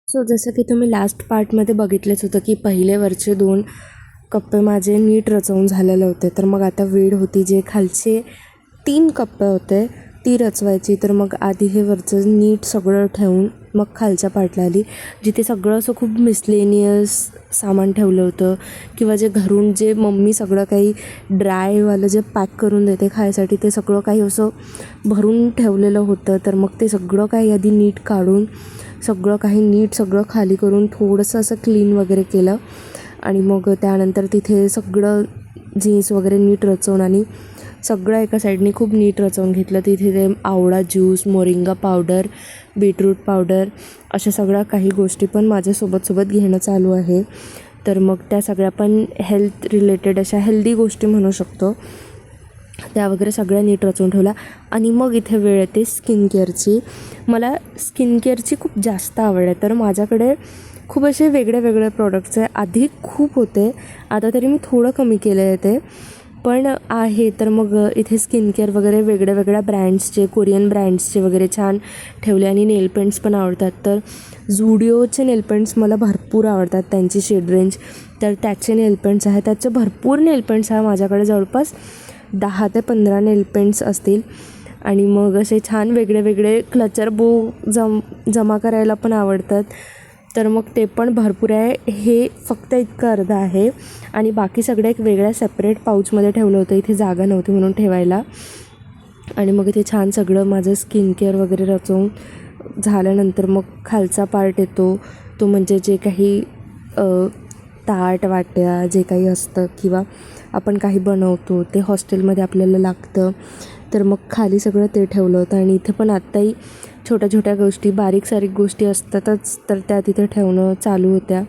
So जसं की तुम्ही लास्ट पार्टमध्ये बघितलंच होतं की पहिले वरचे 2 कप्पे माझे नीट रचवून झालेले होते. तर मग आता वेळ होती जे खालचे 3 कप्पे होते ती रचवायची. तर मग आधी हे वरचं नीट सगळं ठेवून मग खालच्या पार्टला आली, जिथे सगळं असं खूप मिसलेनियस सामान ठेवलं होतं किंवा जे घरून जे मम्मी सगळं काही ड्रायवालं जे पॅक करून देते खायसाठी ते सगळं काही असं भरून ठेवलेलं होतं. तर मग ते सगळं काही आधी नीट काढून सगळं काही नीट सगळं खाली करून थोडंसं असं क्लीन वगैरे केलं. आणि मग त्यानंतर तिथे सगळं जीन्स वगैरे नीट रचवून आणि सगळं एका साईडने खूप नीट रचवून घेतलं. तिथे ते आवळा juice, moringa powder, beetroot powder अशा सगळ्या काही गोष्टी पण माझ्यासोबत घेणं चालू आहे. तर मग त्या सगळ्या पण हेल्थ रिलेटेड अशा हेल्दी गोष्टी म्हणू शकतो, त्या वगैरे सगळ्या नीट रचवून ठेवल्या. आणि मग इथे वेळ येते स्किन केअरची. मला स्किन केअरची खूप जास्त आवड आहे. तर माझ्याकडे खूप असे वेगळे प्रॉडक्ट्स आहे. आधी खूप होते, आता तरी मी थोडं कमी केलं आहे ते, पण आहे. तर मग इथे स्किन केअर वगैरे वेगळ्या ब्रँड्सचे, कोरियन ब्रँड्सचे वगैरे छान ठेवले. आणि नेल पेंट्स पण आवडतात. तर झुडिओचे नेल पेंट्स मला भरपूर आवडतात, त्यांची शेड रेंज. तर त्याचे नेल पेंट्स आहेत, त्याचे भरपूर नेल पेंट्स आहे माझ्याकडे, जवळपास 10 ते 15 नेल पेंट्स असतील. आणि मग असे छान वेगळे क्लचर बो जमा करायला पण आवडतात. तर मग ते पण भरपूर आहे. हे फक्त इतकं अर्धं आहे आणि बाकी सगळं एक वेगळ्या सेपरेट पाऊचमध्ये ठेवलं होतं, इथे जागा नव्हती म्हणून ठेवायला. आणि मग इथे छान सगळं माझं स्किन केअर वगैरे रचवून झाल्यानंतर मग खालचा पार्ट येतो, तो म्हणजे जे काही ताट वाट्या जे काही असतं किंवा आपण काही बनवतो ते हॉस्टेलमध्ये आपल्याला लागतं. तर मग खाली सगळं ते ठेवलं होतं. आणि इथे पण आत्ताही छोट्या गोष्टी, बारीक गोष्टी असतातच, तर त्या तिथे ठेवणं चालू होत्या.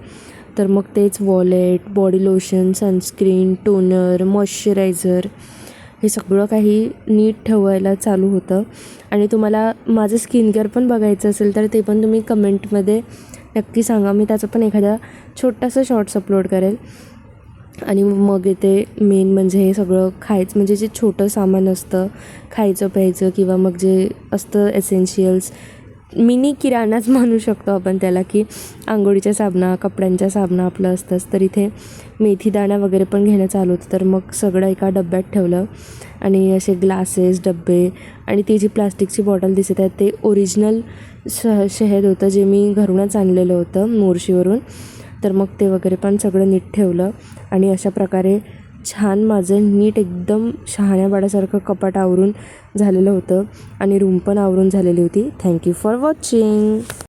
तर मग तेच wallet, body lotion, sunscreen, toner, moisturiser हे सगळं काही नीट ठेवायला चालू होतं. आणि तुम्हाला माझं स्किन केअर पण बघायचं असेल तर ते पण तुम्ही कमेंटमध्ये नक्की सांगा, मी त्याचं पण एखादा छोटासा शॉर्ट्स अपलोड करेल. आणि मग इथे मेन म्हणजे हे सगळं खायचं, म्हणजे जे छोटं सामान असतं खायचं प्यायचं किंवा मग जे असतं एसेन्शियल्स, मिनी किराणाच म्हणू शकतो आपण त्याला, की आंघोळीच्या साबणा, कपड्यांच्या साबणा आपलं असतंच. तर इथे मेथीदाणा वगैरे पण घेणं चालू होतं. तर मग सगळं एका डब्यात ठेवलं. आणि असे ग्लासेस, डब्बे आणि ती जी प्लास्टिकची बॉटल दिसत आहे ते ओरिजिनल शहद होतं, जे मी घरूनच आणलेलं होतं मोर्शीवरून. तर मग ते वगैरे पण सगळं नीट ठेवलं. आणि अशा प्रकारे छान माझं नीट एकदम शहाण्याबाळासारखं कपाट आवरून झालेलं होतं आणि रूम पण आवरून झालेली होती. Thank you for watching.